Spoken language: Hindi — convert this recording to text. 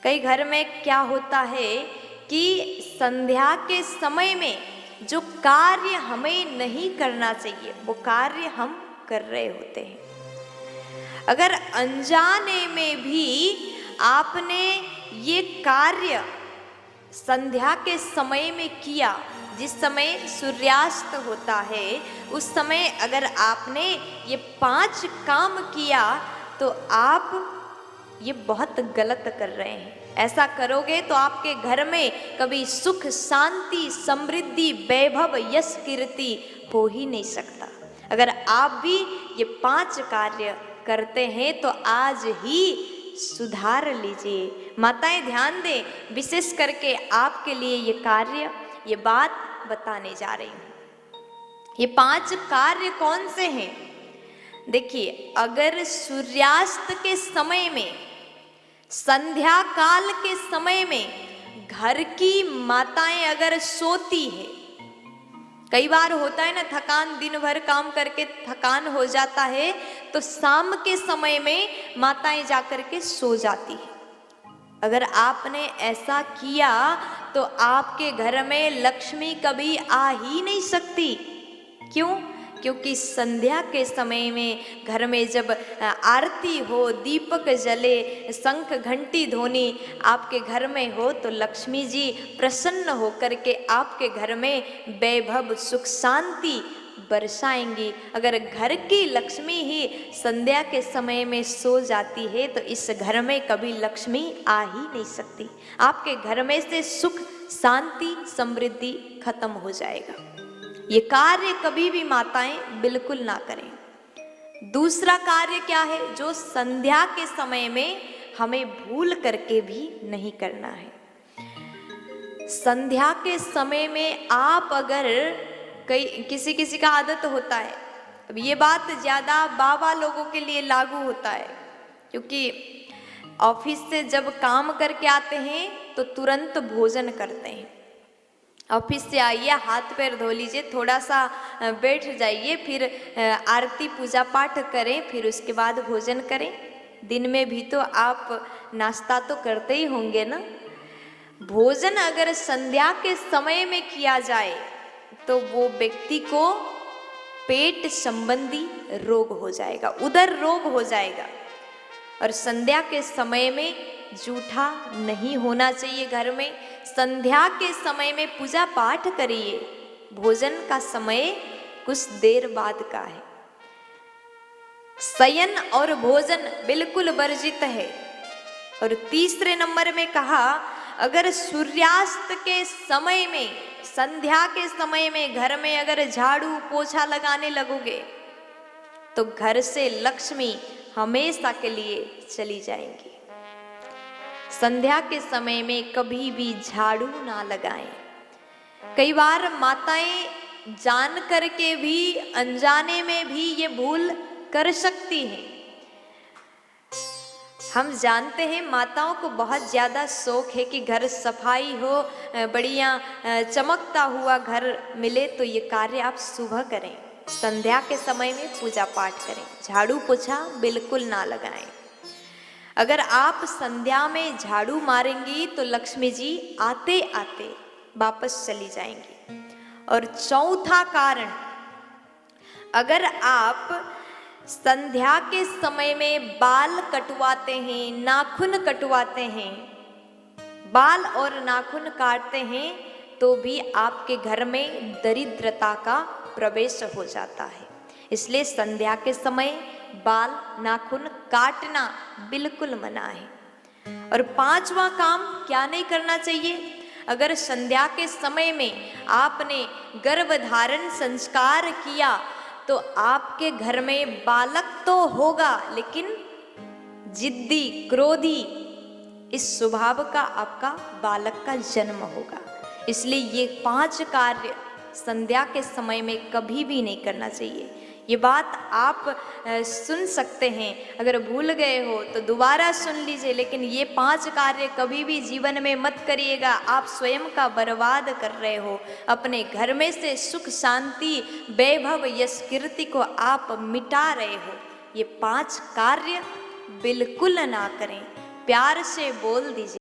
कई घर में क्या होता है कि संध्या के समय में जो कार्य हमें नहीं करना चाहिए वो कार्य हम कर रहे होते हैं। अगर अनजाने में भी आपने ये कार्य संध्या के समय में किया, जिस समय सूर्यास्त होता है उस समय अगर आपने ये 5 काम किया तो आप ये बहुत गलत कर रहे हैं। ऐसा करोगे तो आपके घर में कभी सुख शांति समृद्धि वैभव यश कीर्ति हो ही नहीं सकता। अगर आप भी ये 5 कार्य करते हैं तो आज ही सुधार लीजिए। माताएं ध्यान दें, विशेष करके आपके लिए ये कार्य ये बात बताने जा रही हूँ। ये 5 कार्य कौन से हैं? देखिए, अगर सूर्यास्त के समय में संध्या काल के समय में घर की माताएं अगर सोती है, कई बार होता है ना थकान, दिन भर काम करके थकान हो जाता है तो शाम के समय में माताएं जाकर के सो जाती है। अगर आपने ऐसा किया तो आपके घर में लक्ष्मी कभी आ ही नहीं सकती। क्यों? क्योंकि संध्या के समय में घर में जब आरती हो, दीपक जले, शंख घंटी ध्वनि आपके घर में हो तो लक्ष्मी जी प्रसन्न होकर के आपके घर में वैभव सुख शांति बरसाएंगी। अगर घर की लक्ष्मी ही संध्या के समय में सो जाती है तो इस घर में कभी लक्ष्मी आ ही नहीं सकती। आपके घर में से सुख शांति समृद्धि खत्म हो जाएगा। ये कार्य कभी भी माताएं बिल्कुल ना करें। दूसरा कार्य क्या है जो संध्या के समय में हमें भूल करके भी नहीं करना है? संध्या के समय में आप अगर किसी किसी का आदत होता है, अब ये बात ज़्यादा बाबा लोगों के लिए लागू होता है, क्योंकि ऑफिस से जब काम करके आते हैं तो तुरंत भोजन करते हैं। ऑफिस से आइए, हाथ पैर धो लीजिए, थोड़ा सा बैठ जाइए, फिर आरती पूजा पाठ करें, फिर उसके बाद भोजन करें। दिन में भी तो आप नाश्ता तो करते ही होंगे ना। भोजन अगर संध्या के समय में किया जाए तो वो व्यक्ति को पेट संबंधी रोग हो जाएगा, उदर रोग हो जाएगा। और संध्या के समय में जूठा नहीं होना चाहिए घर में। संध्या के समय में पूजा पाठ करिए। भोजन का समय कुछ देर बाद का है। शयन और भोजन बिल्कुल वर्जित है। और तीसरे नंबर में कहा, अगर सूर्यास्त के समय में संध्या के समय में घर में अगर झाड़ू पोछा लगाने लगोगे तो घर से लक्ष्मी हमेशा के लिए चली जाएंगी। संध्या के समय में कभी भी झाड़ू ना लगाएं। कई बार माताएं जान करके भी अनजाने में भी ये भूल कर सकती हैं। हम जानते हैं माताओं को बहुत ज़्यादा शौक है कि घर सफाई हो, बढ़िया चमकता हुआ घर मिले, तो ये कार्य आप सुबह करें। संध्या के समय में पूजा पाठ करें, झाड़ू पोछा बिल्कुल ना लगाएं। अगर आप संध्या में झाड़ू मारेंगी तो लक्ष्मी जी आते आते वापस चली जाएंगी। और चौथा कारण, अगर आप संध्या के समय में बाल कटवाते हैं, नाखून कटवाते हैं, बाल और नाखून काटते हैं तो भी आपके घर में दरिद्रता का प्रवेश हो जाता है। इसलिए संध्या के समय बाल नाखून काटना बिल्कुल मना है। और 5वां काम क्या नहीं करना चाहिए? अगर संध्या के समय में आपने गर्भधारण संस्कार किया तो आपके घर में बालक तो होगा, लेकिन जिद्दी क्रोधी इस स्वभाव का आपका बालक का जन्म होगा। इसलिए ये 5 कार्य संध्या के समय में कभी भी नहीं करना चाहिए। ये बात आप सुन सकते हैं, अगर भूल गए हो तो दोबारा सुन लीजिए, लेकिन ये 5 कार्य कभी भी जीवन में मत करिएगा। आप स्वयं का बर्बाद कर रहे हो। अपने घर में से सुख शांति वैभव यश कीर्ति को आप मिटा रहे हो। ये 5 कार्य बिल्कुल ना करें। प्यार से बोल दीजिए।